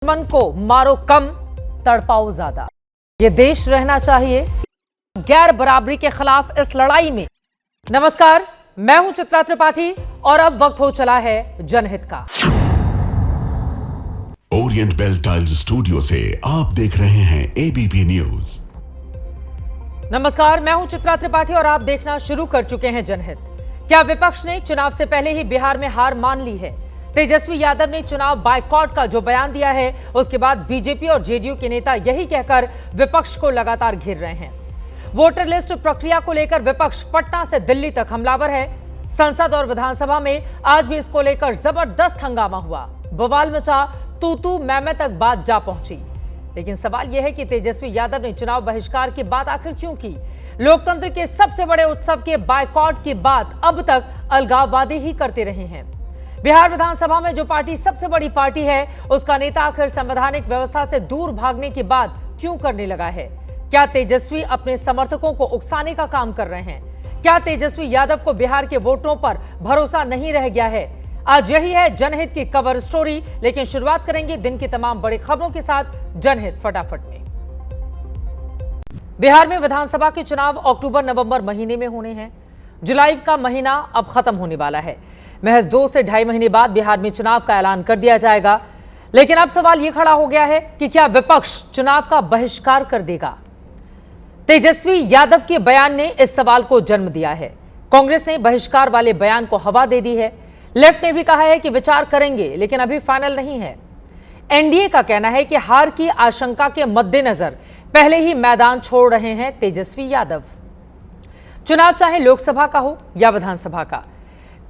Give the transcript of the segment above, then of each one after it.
दुश्मन को मारो कम, तड़पाओ ज्यादा। ये देश रहना चाहिए गैर बराबरी के खिलाफ इस लड़ाई में। नमस्कार, मैं हूं चित्रा त्रिपाठी और अब वक्त हो चला है जनहित का। ओरिएंट बेल टाइल्स स्टूडियो से आप देख रहे हैं एबीपी न्यूज। नमस्कार, मैं हूं चित्रा त्रिपाठी और आप देखना शुरू कर चुके हैं जनहित। क्या विपक्ष ने चुनाव से पहले ही बिहार में हार मान ली है? तेजस्वी यादव ने चुनाव बायकॉट का जो बयान दिया है, उसके बाद बीजेपी और जेडीयू के नेता यही कहकर विपक्ष को लगातार घेर रहे हैं। वोटर लिस्ट प्रक्रिया को लेकर विपक्ष पटना से दिल्ली तक हमलावर है। संसद और विधानसभा में आज भी इसको लेकर जबरदस्त हंगामा हुआ, बवाल मचा, तू तू मैं तक बात जा पहुंची। लेकिन सवाल यह है कि तेजस्वी यादव ने चुनाव बहिष्कार की बात आखिर क्यों की? लोकतंत्र के सबसे बड़े उत्सव के बायकॉट की बात अब तक अलगाववादी ही करते रहे हैं। बिहार विधानसभा में जो पार्टी सबसे बड़ी पार्टी है, उसका नेता आखिर संवैधानिक व्यवस्था से दूर भागने की बात क्यों करने लगा है? क्या तेजस्वी अपने समर्थकों को उकसाने का काम कर रहे हैं? क्या तेजस्वी यादव को बिहार के वोटरों पर भरोसा नहीं रह गया है? आज यही है जनहित की कवर स्टोरी। लेकिन शुरुआत करेंगे दिन की तमाम बड़ी खबरों के साथ जनहित फटाफट में। बिहार में विधानसभा के चुनाव अक्टूबर-नवंबर महीने में होने हैं। जुलाई का महीना अब खत्म होने वाला है। महज 2 से ढाई महीने बाद बिहार में चुनाव का ऐलान कर दिया जाएगा। लेकिन अब सवाल यह खड़ा हो गया है कि क्या विपक्ष चुनाव का बहिष्कार कर देगा? तेजस्वी यादव के बयान ने इस सवाल को जन्म दिया है। कांग्रेस ने बहिष्कार वाले बयान को हवा दे दी है। लेफ्ट ने भी कहा है कि विचार करेंगे, लेकिन अभी फाइनल नहीं है। एनडीए का कहना है कि हार की आशंका के मद्देनजर पहले ही मैदान छोड़ रहे हैं तेजस्वी यादव। चुनाव चाहे लोकसभा का हो या विधानसभा का,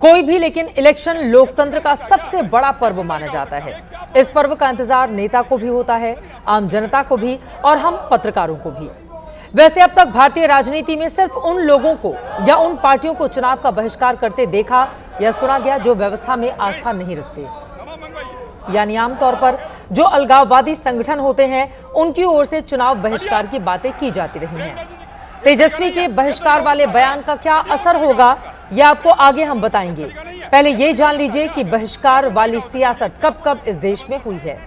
कोई भी, लेकिन इलेक्शन लोकतंत्र का सबसे बड़ा पर्व माना जाता है। इस पर्व का इंतजार नेता को भी होता है, आम जनता को भी और हम पत्रकारों को भी। वैसे अब तक भारतीय राजनीति में सिर्फ उन लोगों को या उन पार्टियों को चुनाव का बहिष्कार करते देखा या सुना गया जो व्यवस्था में आस्था नहीं रखते, यानी आमतौर पर जो अलगाववादी संगठन होते हैं, उनकी ओर से चुनाव बहिष्कार की बातें की जाती रही हैं। तेजस्वी के बहिष्कार वाले बयान का क्या असर होगा, यह आपको आगे हम बताएंगे। पहले यह जान लीजिए कि बहिष्कार वाली सियासत कब कब इस देश में हुई है।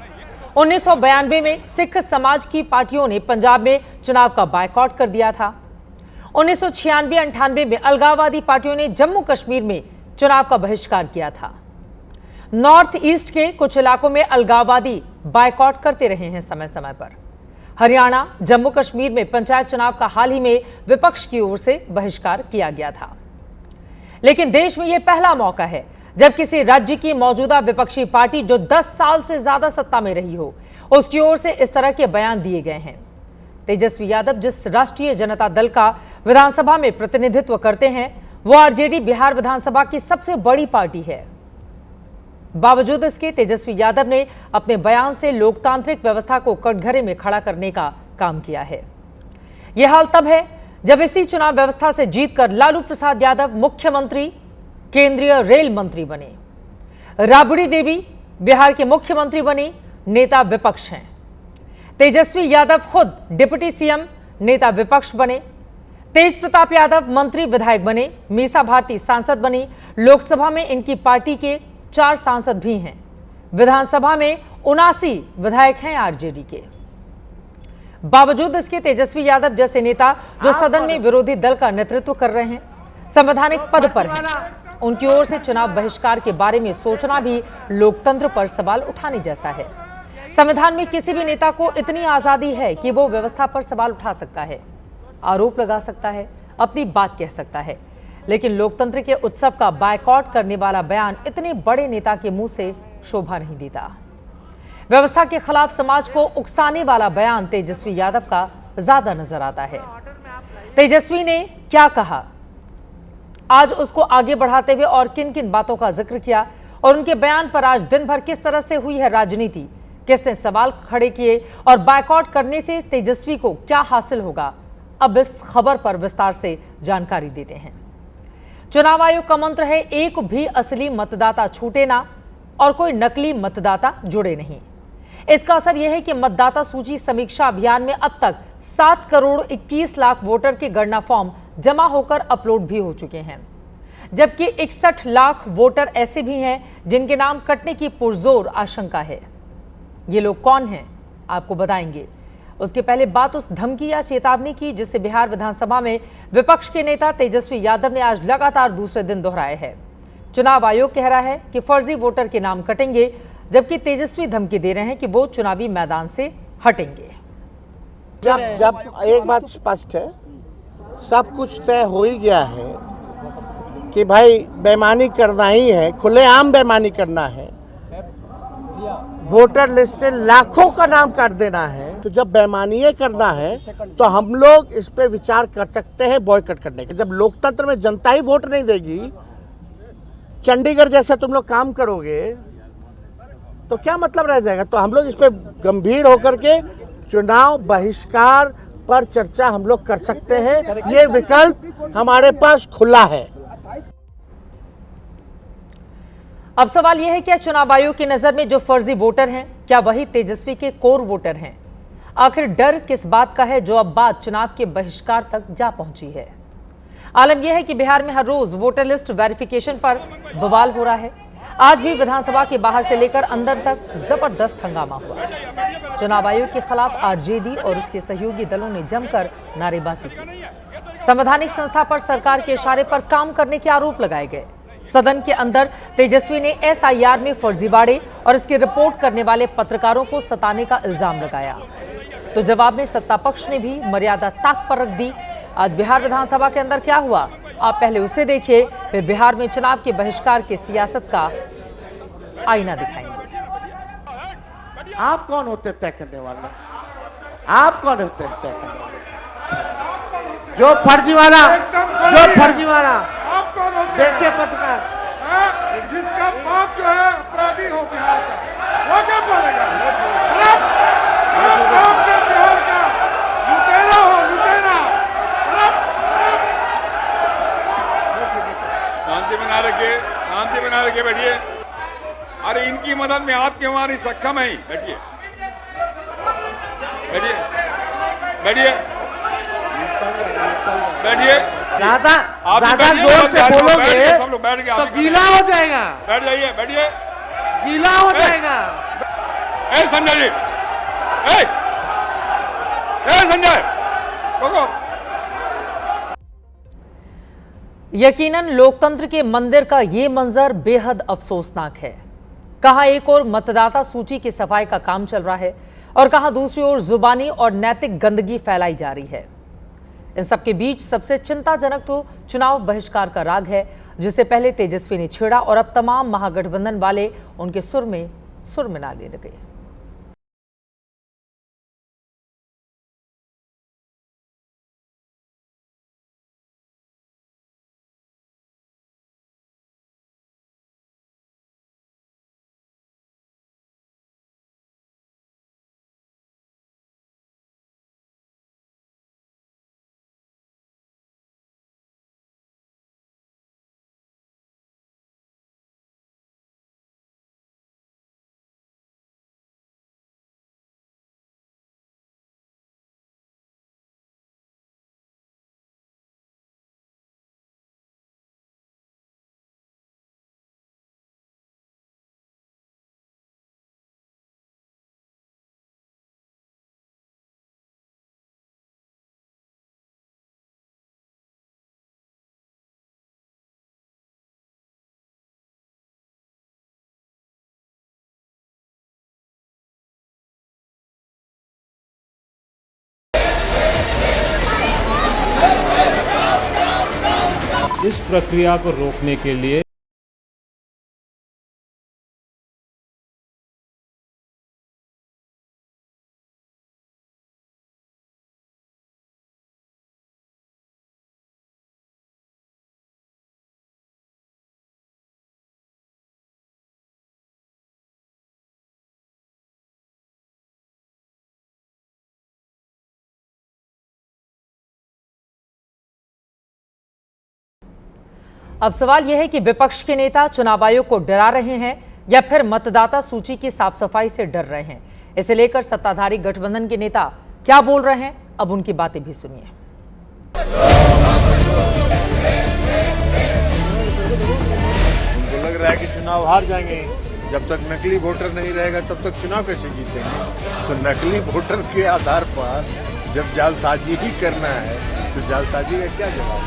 1992 में सिख समाज की पार्टियों ने पंजाब में चुनाव का बायकॉट कर दिया था। 1996-98 में अलगाववादी पार्टियों ने जम्मू कश्मीर में चुनाव का बहिष्कार किया था। नॉर्थ ईस्ट के कुछ इलाकों में अलगाववादी बायकॉट करते रहे हैं समय समय पर। हरियाणा, जम्मू कश्मीर में पंचायत चुनाव का हाल ही में विपक्ष की ओर से बहिष्कार किया गया था। लेकिन देश में यह पहला मौका है जब किसी राज्य की मौजूदा विपक्षी पार्टी जो 10 साल से ज्यादा सत्ता में रही हो, उसकी ओर से इस तरह के बयान दिए गए हैं। तेजस्वी यादव जिस राष्ट्रीय जनता दल का विधानसभा में प्रतिनिधित्व करते हैं, वो आरजेडी बिहार विधानसभा की सबसे बड़ी पार्टी है। बावजूद इसके तेजस्वी यादव ने अपने बयान से लोकतांत्रिक व्यवस्था को कटघरे में खड़ा करने का काम किया है। यह हाल तब है जब इसी चुनाव व्यवस्था से जीतकर लालू प्रसाद यादव मुख्यमंत्री, केंद्रीय रेल मंत्री बने। राबड़ी देवी बिहार के मुख्यमंत्री बनी, नेता विपक्ष हैं। तेजस्वी यादव खुद डिप्टी सीएम, नेता विपक्ष बने। तेज प्रताप यादव मंत्री विधायक बने। मीसा भारती सांसद बनी। लोकसभा में इनकी पार्टी के 4 सांसद भी हैं। विधानसभा में 79 विधायक हैं आरजेडी के। बावजूद इसके तेजस्वी यादव जैसे नेता जो सदन में विरोधी दल का नेतृत्व कर रहे हैं, संवैधानिक पद पर हैं, उनकी ओर से चुनाव बहिष्कार के बारे में सोचना भी लोकतंत्र पर सवाल उठाने जैसा है। संविधान में किसी भी नेता को इतनी आजादी है कि वो व्यवस्था पर सवाल उठा सकता है, आरोप लगा सकता है, अपनी बात कह सकता है। लेकिन लोकतंत्र के उत्सव का बायकॉट करने वाला बयान इतने बड़े नेता के मुंह से शोभा नहीं देता। व्यवस्था के खिलाफ समाज को उकसाने वाला बयान तेजस्वी यादव का ज्यादा नजर आता है। तेजस्वी ने क्या कहा, आज उसको आगे बढ़ाते हुए और किन किन बातों का जिक्र किया और उनके बयान पर आज दिन भर किस तरह से हुई है राजनीति, किसने सवाल खड़े किए और बायकॉट करने से तेजस्वी को क्या हासिल होगा, अब इस खबर पर विस्तार से जानकारी देते हैं। चुनाव आयोग का मंत्र है, एक भी असली मतदाता छूटे ना और कोई नकली मतदाता जुड़े नहीं। इसका असर यह है कि मतदाता सूची समीक्षा अभियान में अब तक 7 करोड़ 21 लाख वोटर के गणना फॉर्म जमा होकर अपलोड भी हो चुके हैं, जबकि 61 लाख वोटर ऐसे भी हैं जिनके नाम कटने की पुरजोर आशंका है। ये लोग कौन हैं, आपको बताएंगे। उसके पहले बात उस धमकी या चेतावनी की जिसे बिहार विधानसभा में विपक्ष के नेता तेजस्वी यादव ने आज लगातार दूसरे दिन दोहराया है। चुनाव आयोग कह रहा है कि फर्जी वोटर के नाम कटेंगे, जबकि तेजस्वी धमकी दे रहे हैं कि वो चुनावी मैदान से हटेंगे। जब एक बात स्पष्ट है, सब कुछ तय हो ही गया है कि भाई बेईमानी करना ही है, खुलेआम बेईमानी करना है, वोटर लिस्ट से लाखों का नाम काट देना है। तो जब बेईमानी करना है तो हम लोग इस पे विचार कर सकते हैं बॉयकॉट करने के। जब लोकतंत्र में जनता ही वोट नहीं देगी, चंडीगढ़ जैसा तुम लोग काम करोगे तो क्या मतलब रह जाएगा। तो हम लोग इस पे गंभीर होकर के चुनाव बहिष्कार पर चर्चा हम लोग कर सकते हैं। ये विकल्प हमारे पास खुला है। अब सवाल यह है, क्या चुनाव आयोग की नजर में जो फर्जी वोटर हैं, क्या वही तेजस्वी के कोर वोटर हैं? आखिर डर किस बात का है जो अब बात चुनाव के बहिष्कार तक जा पहुंची है? आलम यह है कि बिहार में हर रोज वोटर लिस्ट वेरिफिकेशन पर बवाल हो रहा है। आज भी विधानसभा के बाहर से लेकर अंदर तक जबरदस्त हंगामा हुआ। चुनाव आयोग के खिलाफ आरजेडी और उसके सहयोगी दलों ने जमकर नारेबाजी की। संवैधानिक संस्था पर सरकार के इशारे पर काम करने के आरोप लगाए गए। सदन के अंदर तेजस्वी ने एसआईआर में फर्जीवाड़े और इसकी रिपोर्ट करने वाले पत्रकारों को सताने का इल्जाम लगाया। तो जवाब में सत्ता पक्ष ने भी मर्यादा ताक पर रख दी। आज बिहार विधानसभा के अंदर क्या हुआ, आप पहले उसे देखिए, फिर बिहार में चुनाव के बहिष्कार की सियासत का आईना दिखाएंगे। आप कौन होते तय करने वाले? आप कौन होते तय करने वाले? जो फर्जीवाड़ा देखिए पत्रकार, जिसका बाप जो है अपराधी हो बिहार का, वो क्या बोलेगा? बाप के बिहार का लुटेरा हो, लुटेरा। शांति बना रखिए, बैठिए। अरे इनकी मदद में आप क्यों आ रही? सक्षम है, बैठिए। ज्यादा जोर से बोलोगे तो गीला हो जाएगा। बैठ जाइए, बैठिए। गीला हो जाएगा। संजय जी, संजय रुको। यकीनन लोकतंत्र के मंदिर का ये मंजर बेहद अफसोसनाक है। कहां एक ओर मतदाता सूची की सफाई का काम चल रहा है और कहां दूसरी ओर जुबानी और नैतिक गंदगी फैलाई जा रही है। इन सबके बीच सबसे चिंताजनक तो चुनाव बहिष्कार का राग है, जिसे पहले तेजस्वी ने छेड़ा और अब तमाम महागठबंधन वाले उनके सुर में मिला ले लगे। इस प्रक्रिया को रोकने के लिए अब सवाल यह है कि विपक्ष के नेता चुनाव आयोग को डरा रहे हैं या फिर मतदाता सूची की साफ सफाई से डर रहे हैं। इसे लेकर सत्ताधारी गठबंधन के नेता क्या बोल रहे हैं, अब उनकी बातें भी सुनिए। उनको लग रहा है कि चुनाव हार जाएंगे, जब तक नकली वोटर नहीं रहेगा तब तक चुनाव कैसे जीतेंगे? तो नकली वोटर के आधार पर जब जालसाजी ही करना है तो जालसाजी का क्या जवाब?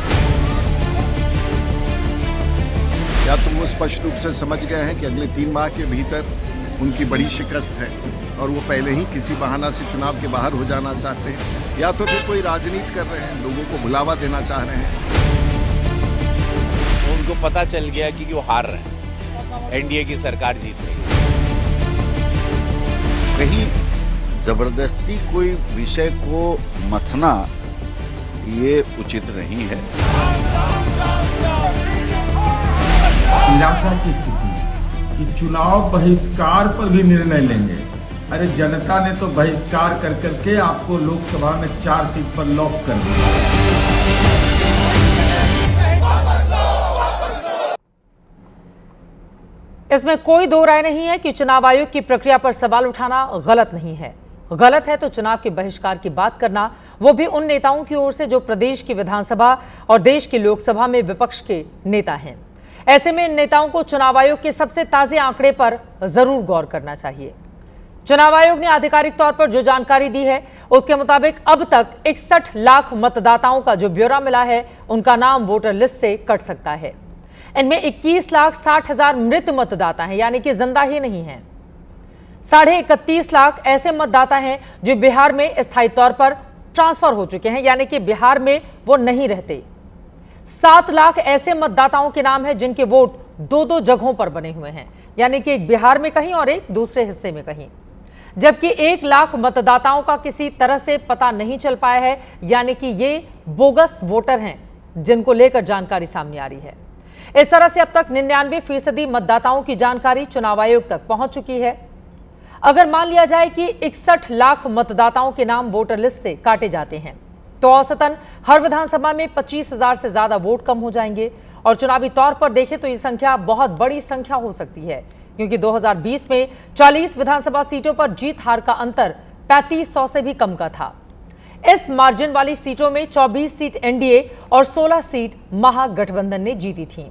या तो वो स्पष्ट रूप से समझ गए हैं कि अगले 3 माह के भीतर उनकी बड़ी शिकस्त है और वो पहले ही किसी बहाना से चुनाव के बाहर हो जाना चाहते हैं, या तो फिर कोई राजनीति कर रहे हैं, लोगों को भुलावा देना चाह रहे हैं। उनको पता चल गया कि वो हार रहे हैं, एनडीए की सरकार जीत रही है। कहीं जबरदस्ती कोई विषय को मथना ये उचित नहीं है। निराशा की स्थिति कि चुनाव बहिष्कार पर भी निर्णय लेंगे। अरे जनता ने तो बहिष्कार कर करके आपको लोकसभा में 4 सीट पर लॉक कर दिया। इसमें कोई दो राय नहीं है कि चुनाव आयोग की प्रक्रिया पर सवाल उठाना गलत नहीं है। गलत है तो चुनाव के बहिष्कार की बात करना, वो भी उन नेताओं की ओर से जो प्रदेश की विधानसभा और देश की लोकसभा में विपक्ष के नेता हैं। ऐसे में इन नेताओं को चुनाव आयोग के सबसे ताजे आंकड़े पर जरूर गौर करना चाहिए। चुनाव आयोग ने आधिकारिक तौर पर जो जानकारी दी है उसके मुताबिक अब तक 61 लाख मतदाताओं का जो ब्यौरा मिला है, उनका नाम वोटर लिस्ट से कट सकता है। इनमें 21,60,000 मृत मतदाता हैं, यानी कि जिंदा ही नहीं हैं। 31.5 लाख ऐसे मतदाता हैं जो बिहार में स्थायी तौर पर ट्रांसफर हो चुके हैं, यानी कि बिहार में वो नहीं रहते। 7 लाख ऐसे मतदाताओं के नाम है जिनके वोट 2-2 जगहों पर बने हुए हैं, यानी कि एक बिहार में कहीं और एक दूसरे हिस्से में कहीं। जबकि 1 लाख मतदाताओं का किसी तरह से पता नहीं चल पाया है, यानी कि ये बोगस वोटर हैं जिनको लेकर जानकारी सामने आ रही है। इस तरह से अब तक 99% मतदाताओं की जानकारी चुनाव आयोग तक पहुंच चुकी है। अगर मान लिया जाए कि 61 लाख मतदाताओं के नाम वोटर लिस्ट से काटे जाते हैं तो औसतन हर विधानसभा में 25,000 से ज्यादा वोट कम हो जाएंगे। और चुनावी तौर पर देखें तो ये संख्या बहुत बड़ी संख्या हो सकती है, क्योंकि 2020 में 40 विधानसभा सीटों पर जीत हार का अंतर 3500 से भी कम का था। इस मार्जिन वाली सीटों में 24 सीट एनडीए और 16 सीट महागठबंधन ने जीती थी।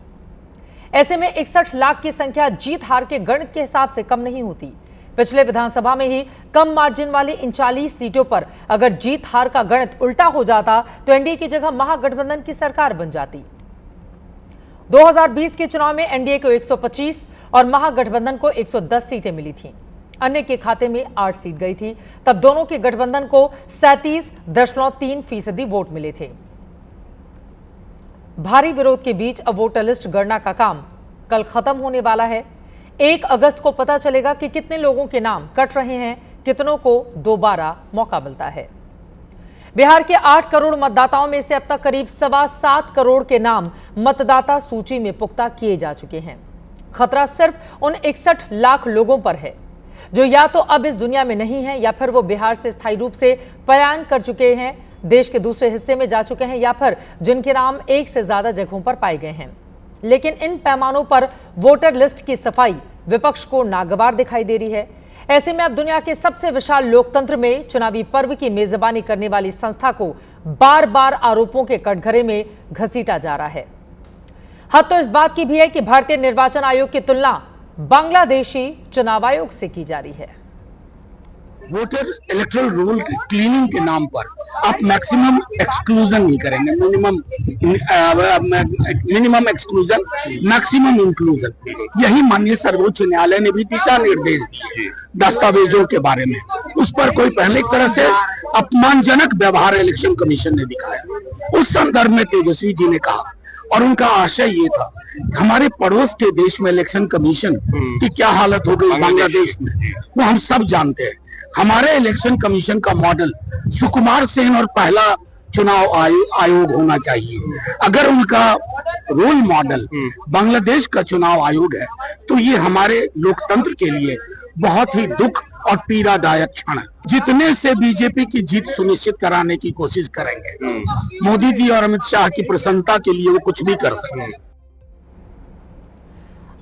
ऐसे में 61 लाख की संख्या जीत हार के गणित के हिसाब से कम नहीं होती। पिछले विधानसभा में ही कम मार्जिन वाली इन 40 सीटों पर अगर जीत हार का गणित उल्टा हो जाता तो एनडीए की जगह महागठबंधन की सरकार बन जाती। 2020 के चुनाव में एनडीए को 125 और महागठबंधन को 110 सीटें मिली थीं। अन्य के खाते में 8 सीट गई थी। तब दोनों के गठबंधन को 37.3% वोट मिले थे। भारी विरोध के बीच अब वोटर लिस्ट गणना का काम कल खत्म होने वाला है। 1 अगस्त को पता चलेगा कि कितने लोगों के नाम कट रहे हैं, कितनों को दोबारा मौका मिलता है। बिहार के 8 करोड़ मतदाताओं में से अब तक करीब 7.25 करोड़ के नाम मतदाता सूची में पुख्ता किए जा चुके हैं। खतरा सिर्फ उन 61 लाख लोगों पर है जो या तो अब इस दुनिया में नहीं है, या फिर वो बिहार से स्थायी रूप से पलायन कर चुके हैं, देश के दूसरे हिस्से में जा चुके हैं, या फिर जिनके नाम एक से ज्यादा जगहों पर पाए गए हैं। लेकिन इन पैमानों पर वोटर लिस्ट की सफाई विपक्ष को नागवार दिखाई दे रही है। ऐसे में अब दुनिया के सबसे विशाल लोकतंत्र में चुनावी पर्व की मेजबानी करने वाली संस्था को बार बार आरोपों के कटघरे में घसीटा जा रहा है। हद तो इस बात की भी है कि भारतीय निर्वाचन आयोग की तुलना बांग्लादेशी चुनाव आयोग से की जा रही है। वोटर इलेक्टोरल रोल क्लीनिंग के नाम पर आप मैक्सिमम एक्सक्लूजन नहीं करेंगे, मिनिमम एक्सक्लूजन मैक्सिमम इंक्लूजन। यही माननीय सर्वोच्च न्यायालय ने भी दिशा निर्देश दिए दस्तावेजों के बारे में। उस पर कोई पहले एक तरह से अपमानजनक व्यवहार इलेक्शन कमीशन ने दिखाया। उस संदर्भ में तेजस्वी जी ने कहा, और उनका आशय ये था, हमारे पड़ोस के देश में इलेक्शन कमीशन की क्या हालत हो गई बांग्लादेश में, वो हम सब जानते हैं। हमारे इलेक्शन कमीशन का मॉडल सुकुमार सेन और पहला चुनाव आयोग होना चाहिए। अगर उनका रोल मॉडल बांग्लादेश का चुनाव आयोग है तो ये हमारे लोकतंत्र के लिए बहुत ही दुख और पीड़ादायक क्षण है। जितने से बीजेपी की जीत सुनिश्चित कराने की कोशिश करेंगे, मोदी जी और अमित शाह की प्रसन्नता के लिए वो कुछ भी कर सकते हैं।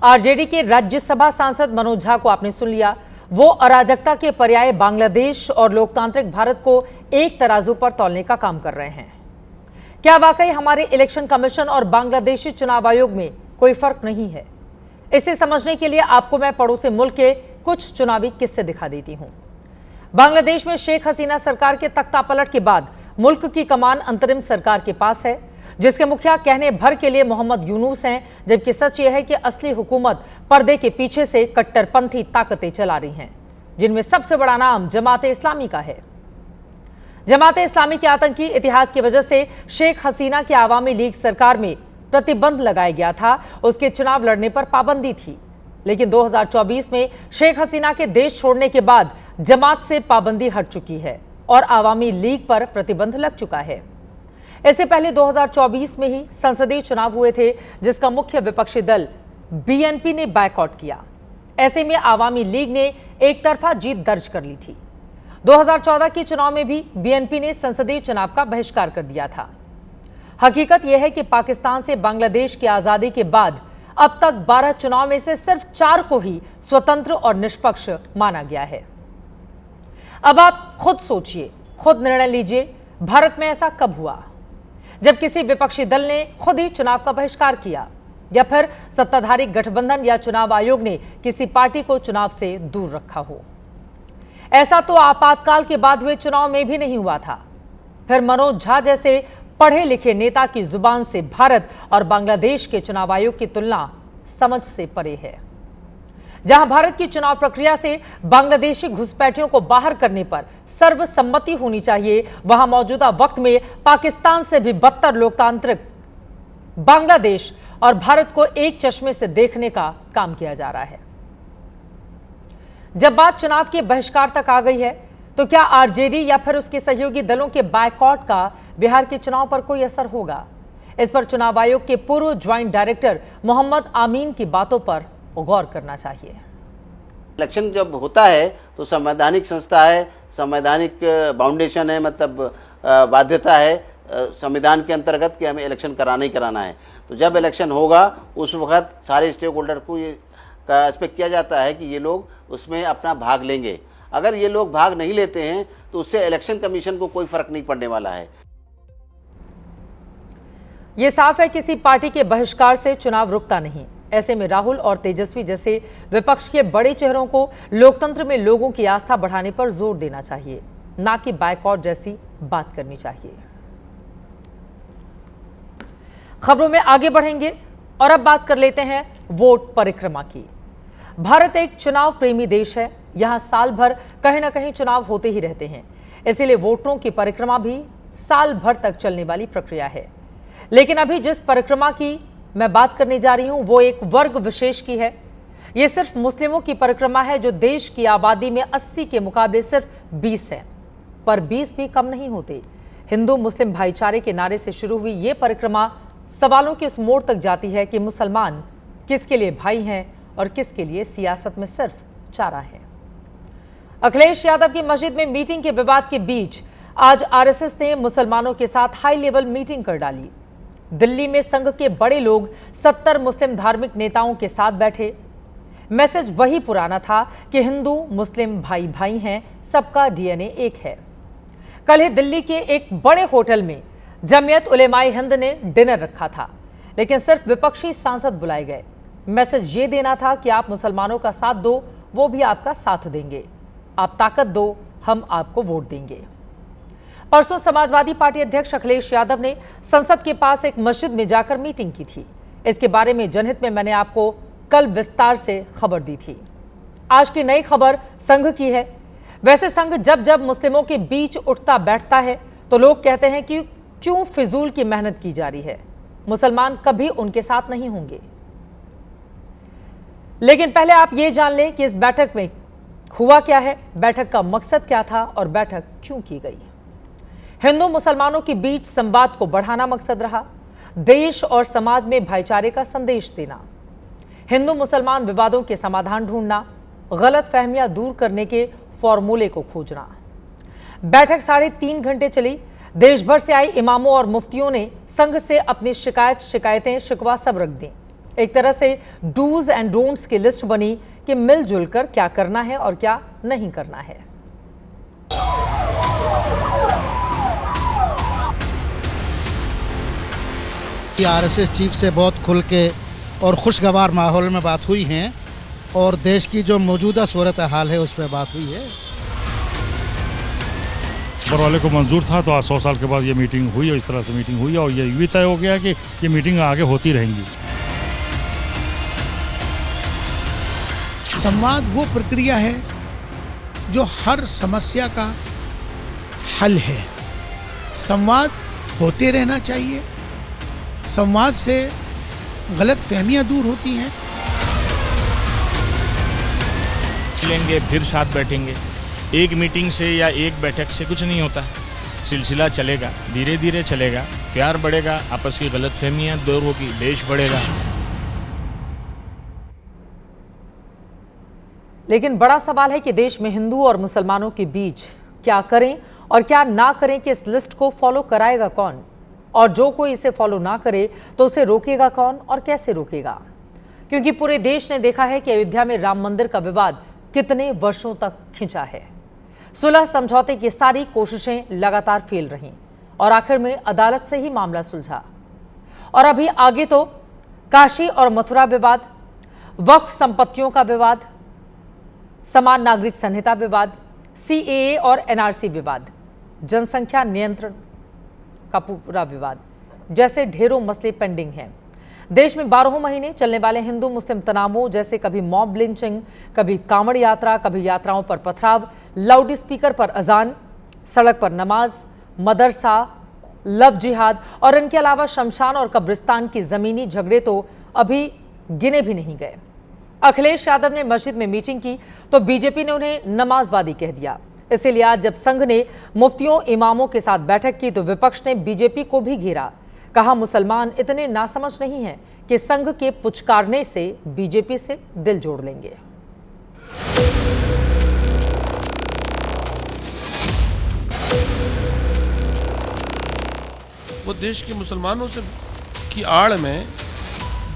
आरजेडी के राज्यसभा सांसद मनोज झा को आपने सुन लिया। वो अराजकता के पर्याय बांग्लादेश और लोकतांत्रिक भारत को एक तराजू पर तौलने का काम कर रहे हैं। क्या वाकई हमारे इलेक्शन कमीशन और बांग्लादेशी चुनाव आयोग में कोई फर्क नहीं है? इसे समझने के लिए आपको मैं पड़ोसी मुल्क के कुछ चुनावी किस्से दिखा देती हूं। बांग्लादेश में शेख हसीना सरकार के तख्तापलट के बाद मुल्क की कमान अंतरिम सरकार के पास है, जिसके मुखिया कहने भर के लिए मोहम्मद यूनुस हैं, जबकि सच यह है कि असली हुकूमत पर्दे के पीछे से कट्टरपंथी ताकतें चला रही हैं, जिनमें सबसे बड़ा नाम जमात इस्लामी का है। जमात इस्लामी के आतंकी इतिहास की वजह से शेख हसीना की आवामी लीग सरकार में प्रतिबंध लगाया गया था, उसके चुनाव लड़ने पर पाबंदी थी। लेकिन 2024 में शेख हसीना के देश छोड़ने के बाद जमात से पाबंदी हट चुकी है और आवामी लीग पर प्रतिबंध लग चुका है। इससे पहले 2024 में ही संसदीय चुनाव हुए थे, जिसका मुख्य विपक्षी दल बीएनपी ने बायकॉट किया। ऐसे में आवामी लीग ने एक तरफा जीत दर्ज कर ली थी। 2014 के चुनाव में भी बीएनपी ने संसदीय चुनाव का बहिष्कार कर दिया था। हकीकत यह है कि पाकिस्तान से बांग्लादेश की आजादी के बाद अब तक 12 चुनाव में से सिर्फ 4 को ही स्वतंत्र और निष्पक्ष माना गया है। अब आप खुद सोचिए, खुद निर्णय लीजिए, भारत में ऐसा कब हुआ जब किसी विपक्षी दल ने खुद ही चुनाव का बहिष्कार किया, या फिर सत्ताधारी गठबंधन या चुनाव आयोग ने किसी पार्टी को चुनाव से दूर रखा हो। ऐसा तो आपातकाल के बाद हुए चुनाव में भी नहीं हुआ था। फिर मनोज झा जैसे पढ़े लिखे नेता की जुबान से भारत और बांग्लादेश के चुनाव आयोग की तुलना समझ से परे है। जहां भारत की चुनाव प्रक्रिया से बांग्लादेशी घुसपैठियों को बाहर करने पर सर्वसम्मति होनी चाहिए, वहां मौजूदा वक्त में पाकिस्तान से भी बदतर लोकतांत्रिक बांग्लादेश और भारत को एक चश्मे से देखने का काम किया जा रहा है। जब बात चुनाव के बहिष्कार तक आ गई है, तो क्या आरजेडी या फिर उसके सहयोगी दलों के बायकॉट का बिहार के चुनाव पर कोई असर होगा? इस पर चुनाव आयोग के पूर्व ज्वाइंट डायरेक्टर मोहम्मद आमीन की बातों पर गौर करना चाहिए। इलेक्शन जब होता है तो संवैधानिक संस्था है, संवैधानिक बाउंडेशन है, मतलब बाध्यता है संविधान के अंतर्गत कि हमें इलेक्शन कराना ही कराना है। तो जब इलेक्शन होगा उस वक्त सारे स्टेक होल्डर को ये का एक्सपेक्ट किया जाता है कि ये लोग उसमें अपना भाग लेंगे। अगर ये लोग भाग नहीं लेते हैं तो उससे इलेक्शन कमीशन को कोई फर्क नहीं पड़ने वाला है। ये साफ है, किसी पार्टी के बहिष्कार से चुनाव रुकता नहीं। ऐसे में राहुल और तेजस्वी जैसे विपक्ष के बड़े चेहरों को लोकतंत्र में लोगों की आस्था बढ़ाने पर जोर देना चाहिए, ना कि बायकॉट जैसी बात करनी चाहिए। खबरों में आगे बढ़ेंगे और अब बात कर लेते हैं वोट परिक्रमा की। भारत एक चुनाव प्रेमी देश है। यहां साल भर कहीं ना कहीं चुनाव होते ही रहते हैं, इसीलिए वोटरों की परिक्रमा भी साल भर तक चलने वाली प्रक्रिया है। लेकिन अभी जिस परिक्रमा की मैं बात करने जा रही हूं वो एक वर्ग विशेष की है। ये सिर्फ मुस्लिमों की परिक्रमा है, जो देश की आबादी में 80 के मुकाबले सिर्फ 20 है, पर 20 भी कम नहीं होते। हिंदू मुस्लिम भाईचारे के नारे से शुरू हुई ये परिक्रमा सवालों की उस मोड़ तक जाती है कि मुसलमान किसके लिए भाई हैं और किसके लिए सियासत में सिर्फ चारा है। अखिलेश यादव की मस्जिद में मीटिंग के विवाद के बीच आज आरएसएस ने मुसलमानों के साथ हाई लेवल मीटिंग कर डाली। दिल्ली में संघ के बड़े लोग 70 मुस्लिम धार्मिक नेताओं के साथ बैठे। मैसेज वही पुराना था कि हिंदू मुस्लिम भाई भाई हैं, सबका डीएनए एक है। कल ही दिल्ली के एक बड़े होटल में जमीयत उलेमाए हिंद ने डिनर रखा था, लेकिन सिर्फ विपक्षी सांसद बुलाए गए। मैसेज ये देना था कि आप मुसलमानों का साथ दो, वो भी आपका साथ देंगे। आप ताकत दो, हम आपको वोट देंगे। परसों समाजवादी पार्टी अध्यक्ष अखिलेश यादव ने संसद के पास एक मस्जिद में जाकर मीटिंग की थी। इसके बारे में जनहित में मैंने आपको कल विस्तार से खबर दी थी। आज की नई खबर संघ की है। वैसे संघ जब जब मुस्लिमों के बीच उठता बैठता है तो लोग कहते हैं कि क्यों फिजूल की मेहनत की जा रही है, मुसलमान कभी उनके साथ नहीं होंगे। लेकिन पहले आप ये जान लें कि इस बैठक में हुआ क्या है, बैठक का मकसद क्या था और बैठक क्यों की गई। हिंदू मुसलमानों के बीच संवाद को बढ़ाना मकसद रहा, देश और समाज में भाईचारे का संदेश देना, हिंदू मुसलमान विवादों के समाधान ढूंढना, गलत फहमियां दूर करने के फॉर्मूले को खोजना। बैठक 3.5 घंटे चली। देश भर से आए इमामों और मुफ्तियों ने संघ से अपनी शिकायतें शिकवा सब रख दी। एक तरह से डूज एंड डोंट्स की लिस्ट बनी कि मिलजुल कर क्या करना है और क्या नहीं करना है। आरएसएस चीफ से बहुत खुल के और खुशगवार माहौल में बात हुई है और देश की जो मौजूदा सूरत हाल है उस पर बात हुई है। ऊपर वाले को मंजूर था तो आज 100 साल के बाद ये मीटिंग हुई और इस तरह से मीटिंग हुई और ये भी तय हो गया कि ये मीटिंग आगे होती रहेंगी। संवाद वो प्रक्रिया है जो हर समस्या का हल है। संवाद होते रहना चाहिए। संवाद से गलत फहमियाँ दूर होती हैं। मिलेंगे फिर साथ बैठेंगे। एक मीटिंग से या एक बैठक से कुछ नहीं होता। सिलसिला चलेगा, धीरे धीरे चलेगा, प्यार बढ़ेगा, आपस की गलत फहमियाँ दूर होगी, देश बढ़ेगा। लेकिन बड़ा सवाल है कि देश में हिंदू और मुसलमानों के बीच क्या करें और क्या ना करें कि इस लिस्ट को फॉलो कराएगा कौन, और जो कोई इसे फॉलो ना करे तो उसे रोकेगा कौन और कैसे रोकेगा। क्योंकि पूरे देश ने देखा है कि अयोध्या में राम मंदिर का विवाद कितने वर्षों तक खिंचा है। सुलह समझौते की सारी कोशिशें लगातार फेल रहीं और आखिर में अदालत से ही मामला सुलझा। और अभी आगे तो काशी और मथुरा विवाद, वक्फ संपत्तियों का विवाद, समान नागरिक संहिता विवाद, CAA और NRC विवाद, जनसंख्या नियंत्रण का पूरा विवाद जैसे ढेरों मसले पेंडिंग हैं। देश में 12 महीने चलने वाले हिंदू मुस्लिम तनावों जैसे कभी मॉब लिंचिंग, कभी कांवड़ यात्रा, कभी यात्राओं पर पथराव, लाउड स्पीकर पर अजान, सड़क पर नमाज, मदरसा, लव जिहाद और इनके अलावा शमशान और कब्रिस्तान की जमीनी झगड़े तो अभी गिने भी नहीं गए। अखिलेश यादव ने मस्जिद में मीटिंग की तो बीजेपी ने उन्हें नमाजवादी कह दिया। इसीलिए आज जब संघ ने मुफ्तियों इमामों के साथ बैठक की तो विपक्ष ने बीजेपी को भी घेरा। कहा मुसलमान इतने नासमझ नहीं हैं कि संघ के पुचकारने से बीजेपी से दिल जोड़ लेंगे। वो देश के मुसलमानों से की आड़ में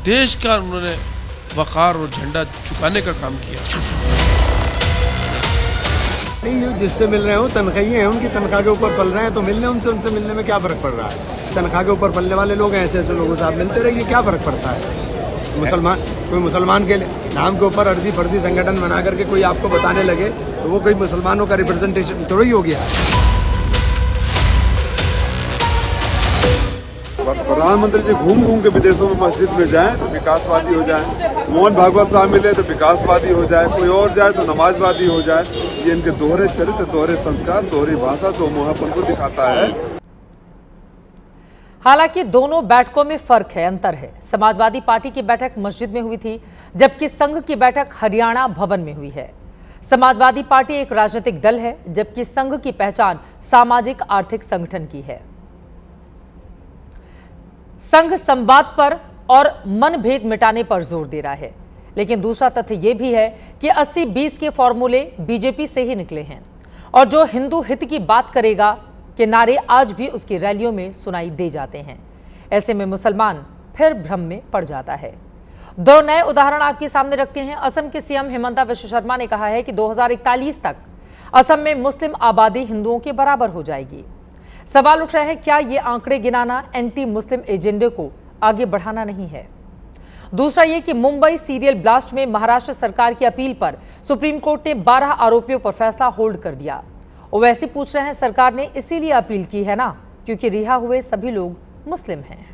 देश का उन्होंने वक़ार और झंडा झुकाने का काम किया। नहीं, जिससे मिल रहे हो तनख्वाही हैं, उनकी तनख्वाह के ऊपर पल रहे हैं तो मिलने उनसे मिलने में क्या फ़र्क पड़ रहा है। तनख्वाह के ऊपर पलने वाले लोग हैं, ऐसे लोगों से आप मिलते रहिए, क्या फ़र्क पड़ता है। कोई मुसलमान के नाम के ऊपर अर्जी फर्जी संगठन बना करके कोई आपको बताने लगे तो वो कोई मुसलमानों का रिप्रेजेंटेशन थोड़ी हो गया। प्रधानमंत्री जी घूम घूम के विदेशों में मस्जिद में जाएं तो विकासवादी हो जाएं, मोहन भागवत साहब मिले तो विकासवादी हो जाए, कोई और जाए तो नमाजवादी हो जाए। ये इनके दोहरे चरित्र, दोहरे संस्कार, दोहरी भाषा, दो मुहापन को दिखाता है। हालांकि दोनों बैठकों में फर्क है, अंतर है। समाजवादी पार्टी की बैठक मस्जिद में हुई थी जबकि संघ की बैठक हरियाणा भवन में हुई है। समाजवादी पार्टी एक राजनीतिक दल है जबकि संघ की पहचान सामाजिक आर्थिक संगठन की है। संघ संवाद पर और मनभेद मिटाने पर जोर दे रहा है, लेकिन दूसरा तथ्य यह भी है कि 80-20 के फॉर्मूले बीजेपी से ही निकले हैं और जो हिंदू हित की बात करेगा के नारे आज भी उसकी रैलियों में सुनाई दे जाते हैं। ऐसे में मुसलमान फिर भ्रम में पड़ जाता है। दो नए उदाहरण आपके सामने रखते हैं। असम के सीएम हिमंता विश्व शर्मा ने कहा है कि 2041 तक असम में मुस्लिम आबादी हिंदुओं के बराबर हो जाएगी। सवाल उठ रहा है, क्या ये आंकड़े गिनाना एंटी मुस्लिम एजेंडे को आगे बढ़ाना नहीं है? दूसरा ये कि मुंबई सीरियल ब्लास्ट में महाराष्ट्र सरकार की अपील पर सुप्रीम कोर्ट ने 12 आरोपियों पर फैसला होल्ड कर दिया। और वैसे पूछ रहे हैं, सरकार ने इसीलिए अपील की है ना क्योंकि रिहा हुए सभी लोग मुस्लिम हैं।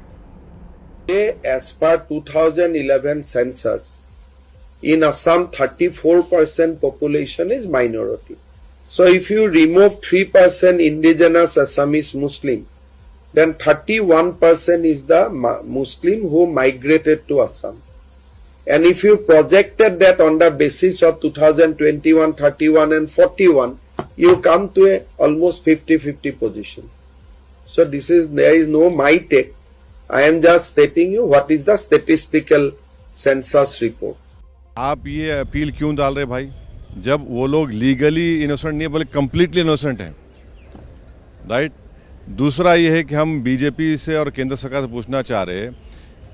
As per 2011 census, in Assam 34% population is minority. So if you remove 3% indigenous Assamese Muslim, then 31% is the Muslim who migrated to Assam. And if you projected that on the basis of 2021, 31 and 41, you come to a almost 50-50 position. So there is no my take. I am just stating you what is the statistical census report. आप ये appeal क्यों डाल रहे भाई, जब वो लोग legally innocent नहीं है बल्कि कंप्लीटली इनोसेंट हैं, राइट? दूसरा ये है कि हम बीजेपी से और केंद्र सरकार से पूछना चाह रहे हैं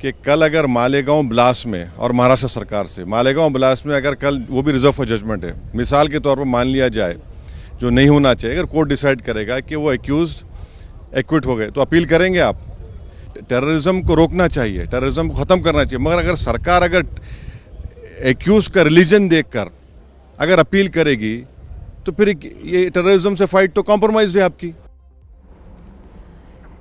कि कल अगर मालेगांव ब्लास्ट में और महाराष्ट्र सरकार से मालेगांव ब्लास्ट में अगर कल वो भी रिजर्व फॉर जजमेंट है, मिसाल के तौर पर मान लिया जाए जो नहीं होना चाहिए, अगर कोर्ट डिसाइड करेगा कि वो एक्यूज्ड एक्विट हो गए तो अपील करेंगे आप? टेररिज्म को रोकना चाहिए, टेररिज्म को ख़त्म करना चाहिए, मगर अगर सरकार अगर एक्यूज का रिलीजन देखकर अगर अपील करेगी तो फिर ये टेररिज्म से फाइट तो कॉम्प्रोमाइज है आपकी।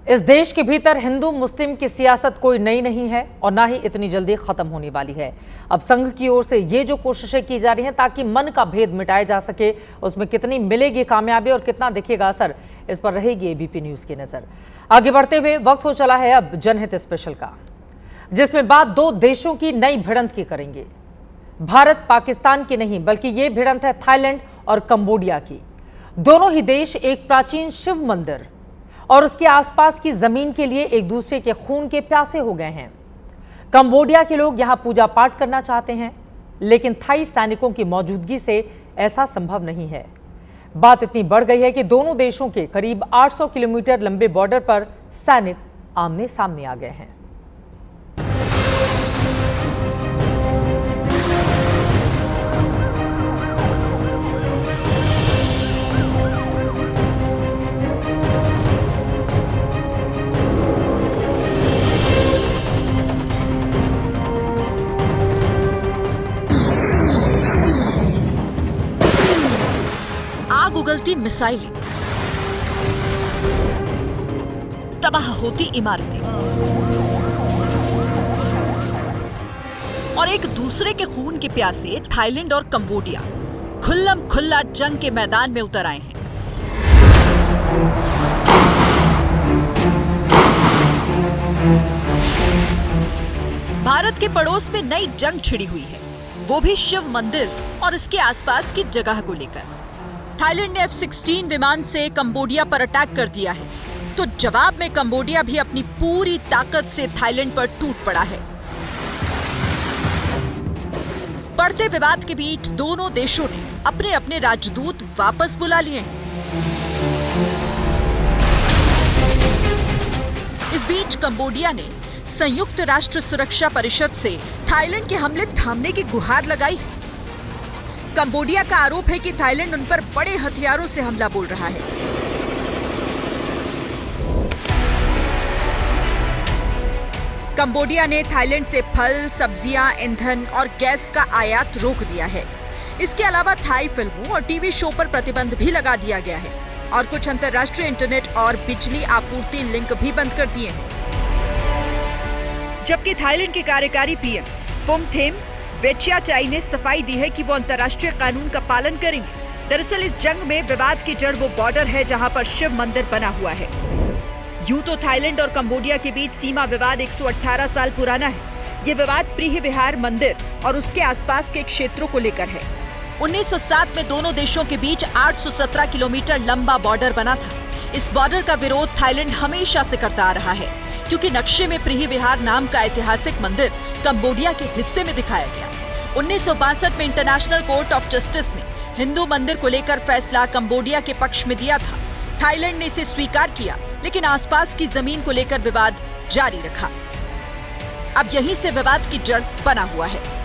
इस देश के भीतर हिंदू मुस्लिम की सियासत कोई नई नहीं है और ना ही इतनी जल्दी खत्म होने वाली है। अब संघ की ओर से ये जो कोशिशें की जा रही हैं ताकि मन का भेद मिटाया जा सके, उसमें कितनी मिलेगी कामयाबी और कितना दिखेगा असर, इस पर रहेगी एबीपी न्यूज की नजर। आगे बढ़ते हुए वक्त हो चला है अब जनहित स्पेशल का, जिसमें बात दो देशों की नई भिड़ंत की करेंगे। भारत पाकिस्तान की नहीं, बल्कि ये भिड़ंत है थाईलैंड और कंबोडिया की। दोनों ही देश एक प्राचीन शिव मंदिर और उसके आसपास की जमीन के लिए एक दूसरे के खून के प्यासे हो गए हैं। कंबोडिया के लोग यहां पूजा पाठ करना चाहते हैं, लेकिन थाई सैनिकों की मौजूदगी से ऐसा संभव नहीं है। बात इतनी बढ़ गई है कि दोनों देशों के करीब 800 किलोमीटर लंबे बॉर्डर पर सैनिक आमने सामने आ गए हैं। उगलती मिसाइलें, तबाह होती इमारतें और एक दूसरे के खून के प्यासे थाईलैंड और कंबोडिया खुल्लम खुल्ला जंग के मैदान में उतर आए हैं। भारत के पड़ोस में नई जंग छिड़ी हुई है, वो भी शिव मंदिर और इसके आसपास की जगह को लेकर। थाईलैंड ने F-16 विमान से कंबोडिया पर अटैक कर दिया है, तो जवाब में कंबोडिया भी अपनी पूरी ताकत से थाईलैंड पर टूट पड़ा है। बढ़ते विवाद के बीच दोनों देशों ने अपने अपने राजदूत वापस बुला लिए हैं। इस बीच कंबोडिया ने संयुक्त राष्ट्र सुरक्षा परिषद से थाईलैंड के हमले थामने की गुहार लगाई है। कंबोडिया का आरोप है कि थाईलैंड उन पर बड़े हथियारों से हमला बोल रहा है। कंबोडिया ने थाईलैंड से फल, सब्जियां, ईंधन और गैस का आयात रोक दिया है। इसके अलावा थाई फिल्मों और टीवी शो पर प्रतिबंध भी लगा दिया गया है और कुछ अंतर्राष्ट्रीय इंटरनेट और बिजली आपूर्ति लिंक भी बंद कर दिए हैं। जबकि थाईलैंड के कार्यकारी पीएम फुमथेम वेचियाचाई ने सफाई दी है कि वो अंतर्राष्ट्रीय कानून का पालन करेंगे। दरअसल इस जंग में विवाद की जड़ वो बॉर्डर है जहां पर शिव मंदिर बना हुआ है। यूं तो थाईलैंड और कंबोडिया के बीच सीमा विवाद 118 साल पुराना है। ये विवाद प्रीहि विहार मंदिर और उसके आसपास के क्षेत्रों को लेकर है। 1907 में दोनों देशों के बीच 817 किलोमीटर लंबा बॉर्डर बना था। इस बॉर्डर का विरोध थाईलैंड हमेशा से करता आ रहा है, क्योंकि नक्शे में प्रीहि विहार नाम का ऐतिहासिक मंदिर कंबोडिया के हिस्से में दिखाया गया। 1962 में इंटरनेशनल कोर्ट ऑफ जस्टिस ने हिंदू मंदिर को लेकर फैसला कंबोडिया के पक्ष में दिया था। थाईलैंड ने इसे स्वीकार किया, लेकिन आसपास की जमीन को लेकर विवाद जारी रखा। अब यहीं से विवाद की जड़ बना हुआ है।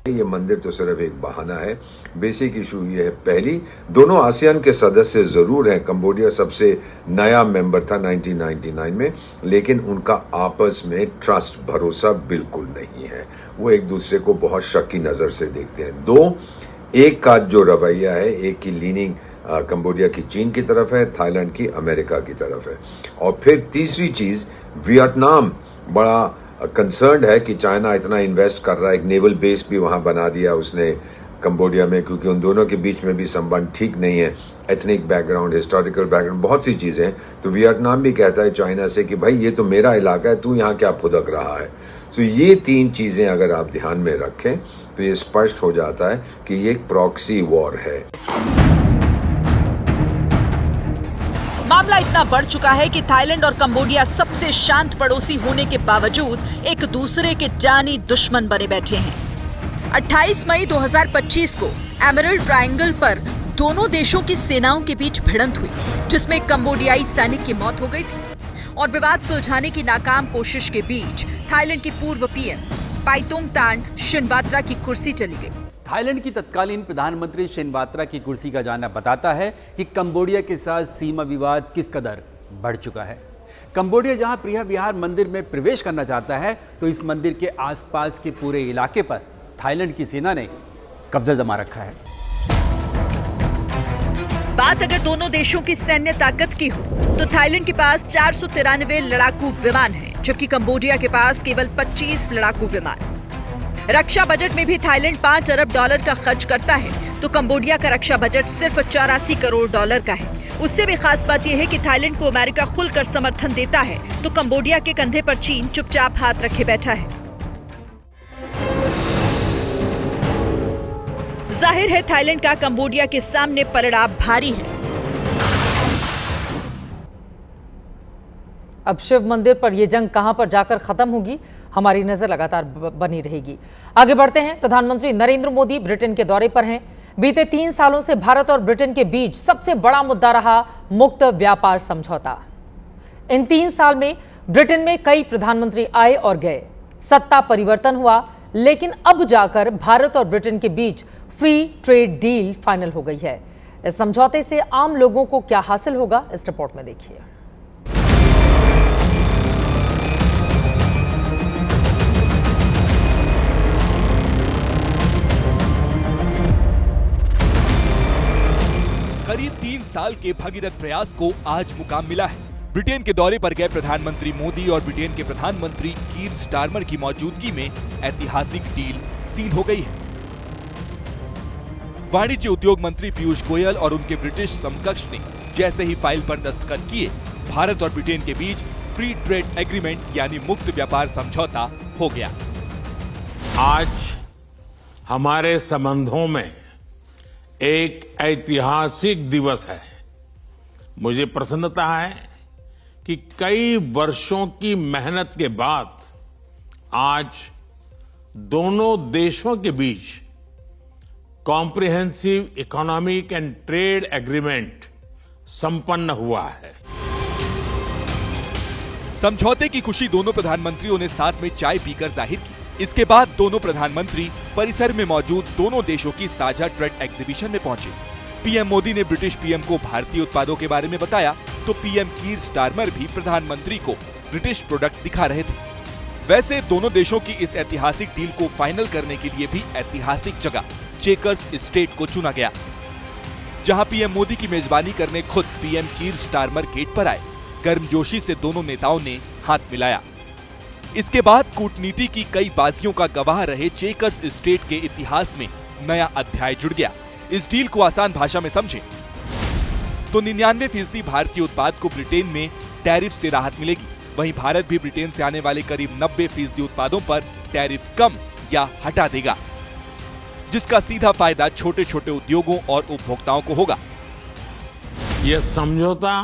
ये मंदिर तो सिर्फ एक बहाना है। बेसिक इशू ये है, पहली, दोनों आसियान के सदस्य जरूर हैं। कंबोडिया सबसे नया मेंबर था 1999 में, लेकिन उनका आपस में ट्रस्ट, भरोसा बिल्कुल नहीं है। वो एक दूसरे को बहुत शक की नज़र से देखते हैं। दो, एक का जो रवैया है, एक की लीनिंग कंबोडिया की चीन की तरफ है, थाईलैंड की अमेरिका की तरफ है। और फिर तीसरी चीज़, वियतनाम बड़ा कंसर्न है कि चाइना इतना इन्वेस्ट कर रहा है, एक नेवल बेस भी वहाँ बना दिया उसने कंबोडिया में, क्योंकि उन दोनों के बीच में भी संबंध ठीक नहीं है। एथनिक बैकग्राउंड, हिस्टोरिकल बैकग्राउंड, बहुत सी चीज़ें हैं। तो वियतनाम भी कहता है चाइना से कि भाई ये तो मेरा इलाका है, तू यहाँ क्या फुदक रहा है। तो ये तीन चीज़ें अगर आप ध्यान में रखें तो ये स्पष्ट हो जाता है कि ये एक प्रॉक्सी वॉर है। मामला इतना बढ़ चुका है कि थाईलैंड और कंबोडिया सबसे शांत पड़ोसी होने के बावजूद एक दूसरे के जानी दुश्मन बने बैठे हैं। 28 मई 2025 को एमरल्ड ट्रायंगल पर दोनों देशों की सेनाओं के बीच भिड़ंत हुई, जिसमें कंबोडियाई सैनिक की मौत हो गई थी और विवाद सुलझाने की नाकाम कोशिश के बीच थाईलैंड की पूर्व पीएम पाइतोंगतान शिनवात्रा की कुर्सी चली गई। थाईलैंड की तत्कालीन प्रधानमंत्री शिनवात्रा की कुर्सी का जाना बताता है कि कंबोडिया के साथ सीमा विवाद किस कदर बढ़ चुका है। कंबोडिया जहां प्रिया विहार मंदिर में प्रवेश करना चाहता है, तो इस मंदिर के आसपास के पूरे इलाके पर थाईलैंड की सेना ने कब्जा जमा रखा है। बात अगर दोनों देशों की सैन्य ताकत की हो तो थाईलैंड के पास 493 लड़ाकू विमान हैं, जबकि कंबोडिया के पास केवल 25 लड़ाकू विमान। रक्षा बजट में भी थाईलैंड $5 अरब का खर्च करता है, तो कंबोडिया का रक्षा बजट सिर्फ $84 करोड़ का है। उससे भी खास बात यह है कि थाईलैंड को अमेरिका खुलकर समर्थन देता है, तो कंबोडिया के कंधे पर चीन चुपचाप हाथ रखे बैठा है। जाहिर है थाईलैंड का कंबोडिया के सामने पलड़ा भारी है। अब शिव मंदिर पर यह जंग कहां पर जाकर खत्म होगी, हमारी नजर लगातार बनी रहेगी। आगे बढ़ते हैं। प्रधानमंत्री नरेंद्र मोदी ब्रिटेन के दौरे पर हैं। बीते 3 सालों से भारत और ब्रिटेन के बीच सबसे बड़ा मुद्दा रहा मुक्त व्यापार समझौता। इन 3 साल में ब्रिटेन में कई प्रधानमंत्री आए और गए, सत्ता परिवर्तन हुआ, लेकिन अब जाकर भारत और ब्रिटेन के बीच फ्री ट्रेड डील फाइनल हो गई है। इस समझौते से आम लोगों को क्या हासिल होगा, इस रिपोर्ट में देखिए। करीब 3 साल के भगीरथ प्रयास को आज मुकाम मिला है। ब्रिटेन के दौरे पर गए प्रधानमंत्री मोदी और ब्रिटेन के प्रधानमंत्री कीर स्टारमर की मौजूदगी में ऐतिहासिक डील सील हो गई है। वाणिज्य उद्योग मंत्री पीयूष गोयल और उनके ब्रिटिश समकक्ष ने जैसे ही फाइल पर दस्तखत किए, भारत और ब्रिटेन के बीच फ्री ट्रेड एग्रीमेंट यानी मुक्त व्यापार समझौता हो गया। आज हमारे संबंधों में एक ऐतिहासिक दिवस है। मुझे प्रसन्नता है कि कई वर्षों की मेहनत के बाद आज दोनों देशों के बीच comprehensive economic and trade agreement संपन्न हुआ है। समझौते की खुशी दोनों प्रधानमंत्रियों ने साथ में चाय पीकर जाहिर की। इसके बाद दोनों प्रधानमंत्री परिसर में मौजूद दोनों देशों की साझा ट्रेड एग्जीबिशन में पहुंचे। पीएम मोदी ने ब्रिटिश पीएम को भारतीय उत्पादों के बारे में बताया, तो पीएम कीर स्टारमर भी प्रधानमंत्री को ब्रिटिश प्रोडक्ट दिखा रहे थे। वैसे दोनों देशों की इस ऐतिहासिक डील को फाइनल करने के लिए भी ऐतिहासिक जगह चेकर्स स्टेट को चुना गया, जहां पीएम मोदी की मेजबानी करने खुद पीएम कीर स्टारमर गेट पर आए। गर्मजोशी से दोनों नेताओं ने हाथ मिलाया। इसके बाद कूटनीति की कई बाजियों का गवाह रहे चेकर्स स्टेट के इतिहास में नया अध्याय जुड़ गया। इस डील को आसान भाषा में समझें तो 99% भारतीय उत्पाद को ब्रिटेन में टैरिफ से राहत मिलेगी। वहीं भारत भी ब्रिटेन से आने वाले करीब 90% उत्पादों पर टैरिफ कम या हटा देगा, जिसका सीधा फायदा छोटे छोटे उद्योगों और उपभोक्ताओं को होगा। यह समझौता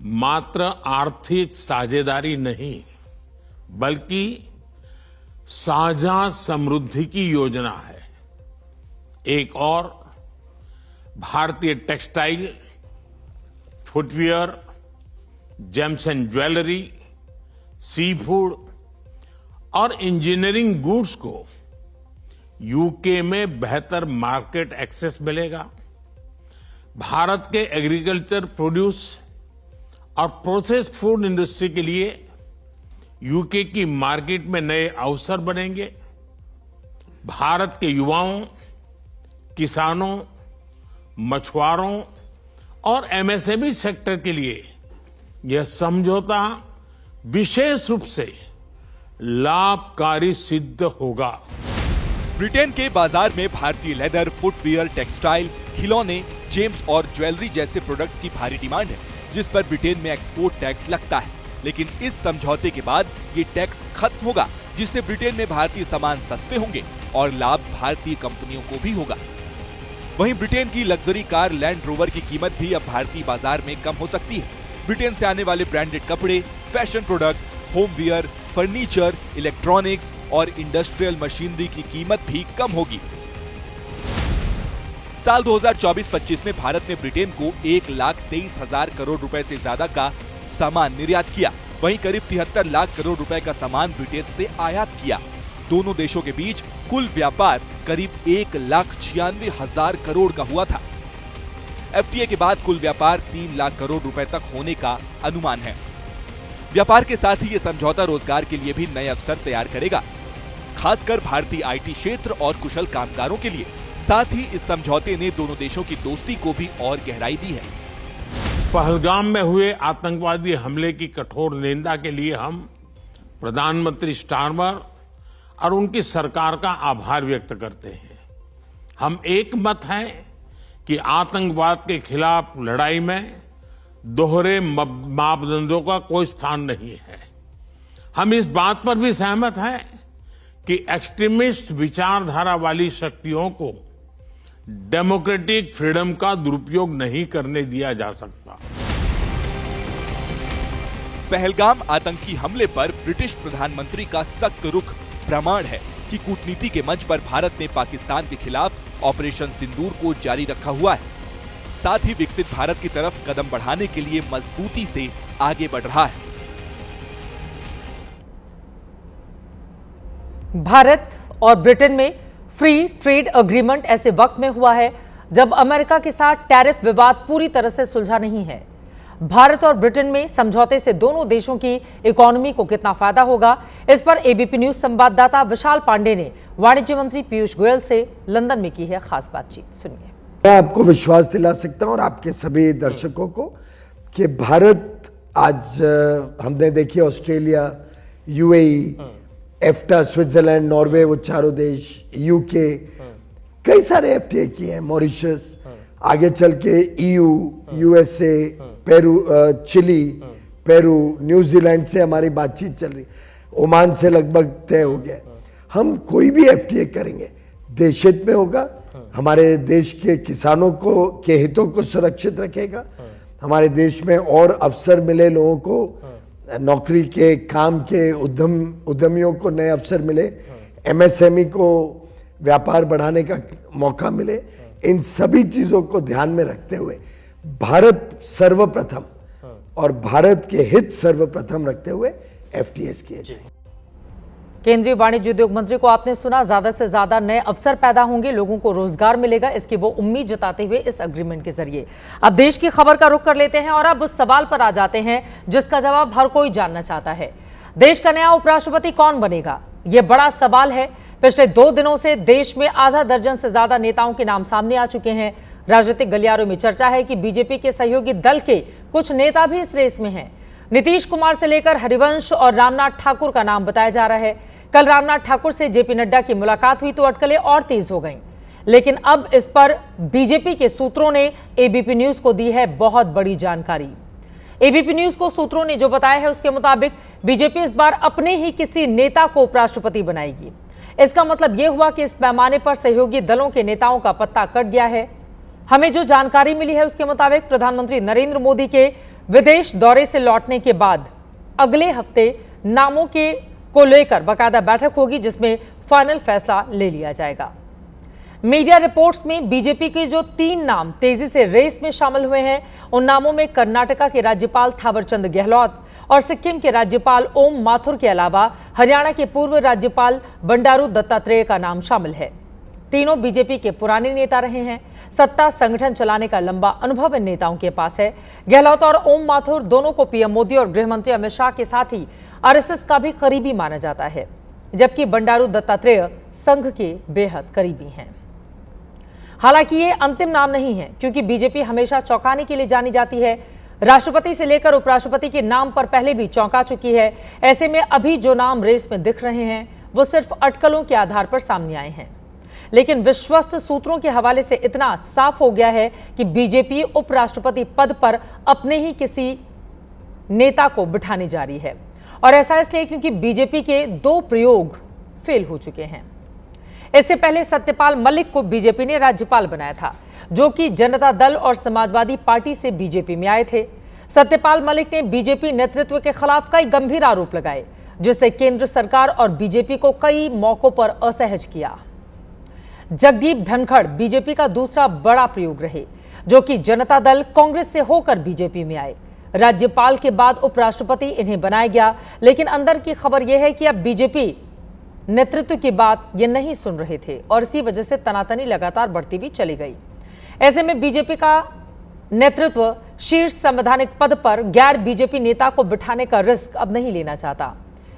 मात्र आर्थिक साझेदारी नहीं, बल्कि साझा समृद्धि की योजना है। एक और भारतीय textile, footwear, gems and jewellery, sea food और इंजीनियरिंग गुड्स को यूके में बेहतर मार्केट एक्सेस मिलेगा। भारत के एग्रीकल्चर प्रोड्यूस और प्रोसेस्ड फूड इंडस्ट्री के लिए यूके की मार्केट में नए अवसर बनेंगे। भारत के युवाओं, किसानों, मछुआरों और एमएसएमई सेक्टर के लिए यह समझौता विशेष रूप से लाभकारी सिद्ध होगा। ब्रिटेन के बाजार में भारतीय लेदर, फुटवियर, टेक्सटाइल, खिलौने, जेम्स और ज्वेलरी जैसे प्रोडक्ट्स की भारी डिमांड है, जिस पर ब्रिटेन में एक्सपोर्ट टैक्स लगता है। लेकिन इस समझौते के बाद ये टैक्स खत्म होगा, जिससे ब्रिटेन में भारतीय सामान सस्ते होंगे और लाभ भारतीय कंपनियों को भी होगा। वहीं ब्रिटेन की लग्जरी कार लैंड रोवर की कीमत भी अब भारतीय बाजार में कम हो सकती है। ब्रिटेन से आने वाले ब्रांडेड कपड़े, fashion products, homeware, furniture, electronics और इंडस्ट्रियल मशीनरी की कीमत भी कम होगी। साल 2024-25 में भारत ने ब्रिटेन को 1,23,000 करोड़ रुपए से ज्यादा का सामान निर्यात किया। वहीं करीब 73 लाख करोड़ रुपए का सामान ब्रिटेन से आयात किया। दोनों देशों के बीच कुल व्यापार करीब 1,96,000 करोड़ का हुआ था। एफटीए के बाद कुल व्यापार 3 लाख करोड़ रुपए तक होने का अनुमान है। व्यापार के साथ ही ये समझौता रोजगार के लिए भी नए अवसर तैयार करेगा, खासकर भारतीय आईटी क्षेत्र और कुशल कामगारों के लिए। साथ ही इस समझौते ने दोनों देशों की दोस्ती को भी और गहराई दी है। पहलगाम में हुए आतंकवादी हमले की कठोर निंदा के लिए हम प्रधानमंत्री स्टारमर और उनकी सरकार का आभार व्यक्त करते हैं। हम एक मत हैं कि आतंकवाद के खिलाफ लड़ाई में दोहरे मापदंडों का कोई स्थान नहीं है। हम इस बात पर भी सहमत हैं कि एक्सट्रीमिस्ट विचारधारा वाली शक्तियों को डेमोक्रेटिक फ्रीडम का दुरुपयोग नहीं करने दिया जा सकता। पहलगाम आतंकी हमले पर ब्रिटिश प्रधानमंत्री का सख्त रुख प्रमाण है कि कूटनीति के मंच पर भारत ने पाकिस्तान के खिलाफ ऑपरेशन सिंदूर को जारी रखा हुआ है, साथ ही विकसित भारत की तरफ कदम बढ़ाने के लिए मजबूती से आगे बढ़ रहा है। भारत और ब्रिटेन में फ्री ट्रेड एग्रीमेंट ऐसे वक्त में हुआ है जब अमेरिका के साथ टैरिफ विवाद पूरी तरह से सुलझा नहीं है। भारत और ब्रिटेन में समझौते से दोनों देशों की इकोनॉमी को कितना फायदा होगा, इस पर एबीपी न्यूज संवाददाता विशाल पांडे ने वाणिज्य मंत्री पीयूष गोयल से लंदन में की है खास बातचीत। सुनिए। मैं आपको विश्वास दिला सकता हूं और आपके सभी दर्शकों को कि भारत आज हमने देखी ऑस्ट्रेलिया, यूएई, एफ्टा, स्विट्जरलैंड, नॉर्वे, वो चारों देश, यूके, कई सारे एफटीए किए हैं, मॉरिशस, आगे चल के EU, USA, Peru, Chile, Peru, New Zealand से हमारी बातचीत चल रही, ओमान से लगभग तय हो गया। हम कोई भी एफटीए करेंगे देश हित में होगा, हमारे देश के किसानों को के हितों को सुरक्षित रखेगा, हमारे देश में और अवसर मिले, लोगों को नौकरी के, काम के, उद्यमियों को नए अवसर मिले, एमएसएमई को व्यापार बढ़ाने का मौका मिले। इन सभी चीजों को ध्यान में रखते हुए भारत सर्वप्रथम और भारत के हित सर्वप्रथम रखते हुए एफटीएस किए जाए। केंद्रीय वाणिज्य उद्योग मंत्री को आपने सुना, ज्यादा से ज्यादा नए अवसर पैदा होंगे, लोगों को रोजगार मिलेगा, इसकी वो उम्मीद जताते हुए इस एग्रीमेंट के जरिए। अब देश की खबर का रुख कर लेते हैं और अब उस सवाल पर आ जाते हैं जिसका जवाब हर कोई जानना चाहता है। देश का नया उपराष्ट्रपति कौन बनेगा, ये बड़ा सवाल है। पिछले 2 दिनों से देश में आधा दर्जन से ज्यादा नेताओं के नाम सामने आ चुके हैं। राजनीतिक गलियारों में चर्चा है कि बीजेपी के सहयोगी दल के कुछ नेता भी इस रेस में हैं। नीतीश कुमार से लेकर हरिवंश और रामनाथ ठाकुर का नाम बताया जा रहा है। कल रामनाथ ठाकुर से जेपी नड्डा की मुलाकात हुई तो अटकलें और तेज हो गईं। लेकिन अब इस पर बीजेपी के सूत्रों ने एबीपी न्यूज को दी है बहुत बड़ी जानकारी। एबीपी न्यूज को सूत्रों ने जो बताया है उसके मुताबिक बीजेपी इस बार अपने ही किसी नेता को उपराष्ट्रपति बनाएगी। इसका मतलब यह हुआ कि इस पैमाने पर सहयोगी दलों के नेताओं का पत्ता कट गया है। हमें जो जानकारी मिली है उसके मुताबिक प्रधानमंत्री नरेंद्र मोदी के विदेश दौरे से लौटने के बाद अगले हफ्ते नामों को लेकर बाकायदा बैठक होगी जिसमें फाइनल फैसला ले लिया जाएगा। मीडिया रिपोर्ट्स में बीजेपी के जो 3 नाम तेजी से रेस में शामिल हुए हैं उन नामों में कर्नाटका के राज्यपाल थावरचंद गहलोत और सिक्किम के राज्यपाल ओम माथुर के अलावा हरियाणा के पूर्व राज्यपाल बंडारू दत्तात्रेय का नाम शामिल है। तीनों बीजेपी के पुराने नेता रहे हैं। सत्ता संगठन चलाने का लंबा अनुभव इन नेताओं के पास है। गहलोत और ओम माथुर दोनों को पीएम मोदी और गृह मंत्री अमित शाह के साथ ही आरएसएस का भी करीबी माना जाता है, जबकि बंडारू दत्तात्रेय संघ के बेहद करीबी हैं। हालांकि ये अंतिम नाम नहीं है क्योंकि बीजेपी हमेशा चौंकाने के लिए जानी जाती है। राष्ट्रपति से लेकर उपराष्ट्रपति के नाम पर पहले भी चौंका चुकी है। ऐसे में अभी जो नाम रेस में दिख रहे हैं वो सिर्फ अटकलों के आधार पर सामने आए हैं, लेकिन विश्वस्त सूत्रों के हवाले से इतना साफ हो गया है कि बीजेपी उपराष्ट्रपति पद पर अपने ही किसी नेता को बिठाने जा रही है। और ऐसा इसलिए क्योंकि बीजेपी के 2 प्रयोग फेल हो चुके हैं। इससे पहले सत्यपाल मलिक को बीजेपी ने राज्यपाल बनाया था, जो कि जनता दल और समाजवादी पार्टी से बीजेपी में आए थे। सत्यपाल मलिक ने बीजेपी नेतृत्व के खिलाफ कई गंभीर आरोप लगाए, जिससे केंद्र सरकार और बीजेपी को कई मौकों पर असहज किया। जगदीप धनखड़ बीजेपी का दूसरा बड़ा प्रयोग रहे, जो कि जनता दल कांग्रेस से होकर बीजेपी में आए। राज्यपाल के बाद उपराष्ट्रपति इन्हें बनाया गया, लेकिन अंदर की खबर यह है कि अब बीजेपी नेतृत्व की बात ये नहीं सुन रहे थे और इसी वजह से तनातनी लगातार बढ़ती भी चली गई। ऐसे में बीजेपी का नेतृत्व शीर्ष संवैधानिक पद पर गैर बीजेपी नेता को बिठाने का रिस्क अब नहीं लेना चाहता।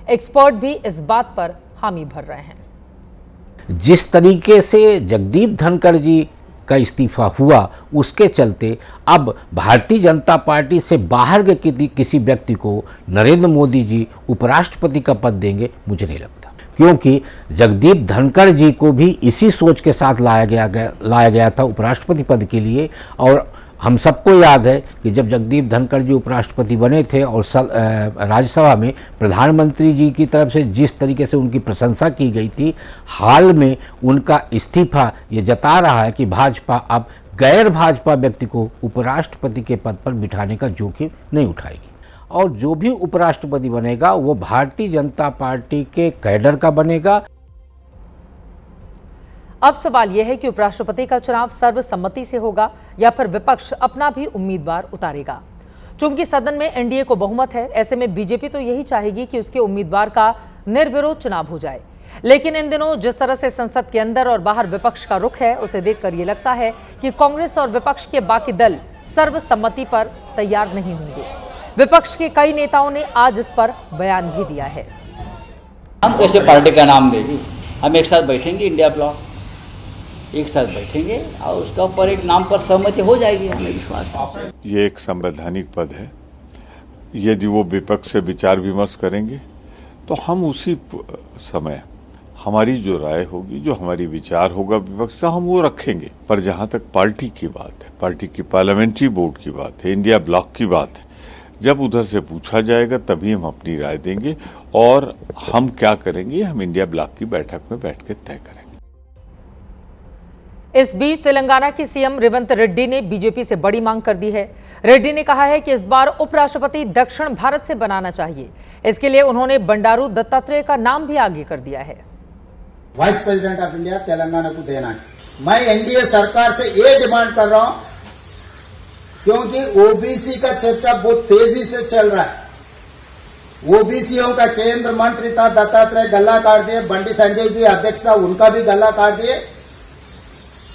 एक्सपर्ट भी इस बात पर हामी भर रहे हैं। जिस तरीके से जगदीप धनखड़ जी का इस्तीफा हुआ, उसके चलते अब भारतीय जनता पार्टी से बाहर के किसी व्यक्ति को नरेंद्र मोदी जी उपराष्ट्रपति का पद देंगे, मुझे नहीं लगता। क्योंकि जगदीप धनखड़ जी को भी इसी सोच के साथ लाया गया था उपराष्ट्रपति पद के लिए। और हम सबको याद है कि जब जगदीप धनखड़ जी उपराष्ट्रपति बने थे और राज्यसभा में प्रधानमंत्री जी की तरफ से जिस तरीके से उनकी प्रशंसा की गई थी, हाल में उनका इस्तीफा ये जता रहा है कि भाजपा अब गैर भाजपा व्यक्ति को उपराष्ट्रपति के पद पर बिठाने का जोखिम नहीं उठाएगी। और जो भी उपराष्ट्रपति बनेगा वो भारतीय जनता पार्टी के कैडर का बनेगा। अब सवाल यह है कि उपराष्ट्रपति का चुनाव सर्वसम्मति से होगा या फिर विपक्ष अपना भी उम्मीदवार उतारेगा। चूंकि सदन में एनडीए को बहुमत है, ऐसे में बीजेपी तो यही चाहेगी कि उसके उम्मीदवार का निर्विरोध चुनाव हो जाए। लेकिन इन दिनों जिस तरह से संसद के अंदर और बाहर विपक्ष का रुख है, उसे देखकर यह लगता है कि कांग्रेस और विपक्ष के बाकी दल सर्वसम्मति पर तैयार नहीं होंगे। विपक्ष के कई नेताओं ने आज इस पर बयान भी दिया है। हम कैसे पार्टी का नाम देंगे? हम एक साथ बैठेंगे, इंडिया ब्लॉक एक साथ बैठेंगे और उसका ऊपर एक नाम पर सहमति हो जाएगी, हमें विश्वास है। ये एक संवैधानिक पद है। यदि वो विपक्ष से विचार विमर्श करेंगे तो हम उसी समय हमारी जो राय होगी, जो हमारी विचार होगा विपक्ष का, हम वो रखेंगे। पर जहां तक पार्टी की बात है, पार्टी की पार्लियामेंट्री बोर्ड की बात है, इंडिया ब्लॉक की बात है, जब उधर से पूछा जाएगा तभी हम अपनी राय देंगे। और हम क्या करेंगे, हम इंडिया ब्लॉक की बैठक में बैठ के तय करेंगे। इस बीच तेलंगाना की सीएम रेवंत रेड्डी ने बीजेपी से बड़ी मांग कर दी है। रेड्डी ने कहा है कि इस बार उपराष्ट्रपति दक्षिण भारत से बनाना चाहिए। इसके लिए उन्होंने बंडारू दत्तात्रेय का नाम भी आगे कर दिया है। Vice president of India Telangana को देना है। मैं एनडीए सरकार से ये डिमांड कर रहा हूं, क्योंकि ओबीसी का चर्चा बहुत तेजी से चल रहा है। ओबीसीओं का केंद्र मंत्री था दत्तात्रेय, गला काट दिए। बंडी संजय जी अध्यक्ष था, उनका भी गला काट दिए।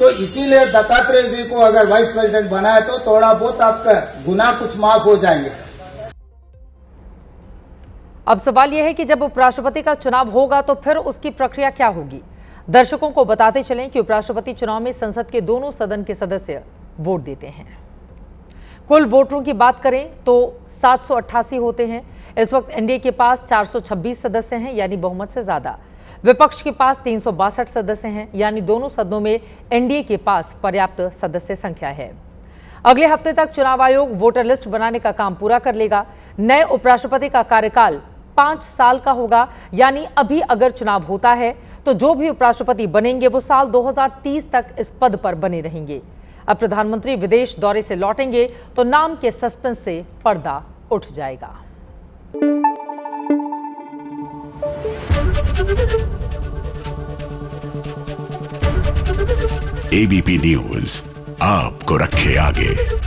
तो इसीलिए दत्तात्रेय जी को अगर वाइस प्रेसिडेंट बनाए तो थोड़ा बहुत आपका गुनाह कुछ माफ हो जाएंगे। अब सवाल यह है कि जब उपराष्ट्रपति का चुनाव होगा तो फिर उसकी प्रक्रिया क्या होगी। दर्शकों को बताते चलें कि उपराष्ट्रपति चुनाव में संसद के दोनों सदन के सदस्य वोट देते हैं। कुल वोटरों की बात करें तो 788 होते हैं। इस वक्त एनडीए के पास 426 सदस्य हैं, यानी बहुमत से ज्यादा। विपक्ष के पास 362 सदस्य हैं, यानी दोनों सदनों में एनडीए के पास पर्याप्त सदस्य संख्या है। अगले हफ्ते तक चुनाव आयोग वोटर लिस्ट बनाने का काम पूरा कर लेगा। नए उपराष्ट्रपति का कार्यकाल 5 साल का होगा, यानी अभी अगर चुनाव होता है तो जो भी उपराष्ट्रपति बनेंगे वो साल 2030 तक इस पद पर बने रहेंगे। अब प्रधानमंत्री विदेश दौरे से लौटेंगे तो नाम के सस्पेंस से पर्दा उठ जाएगा। एबीपी न्यूज आपको रखे आगे।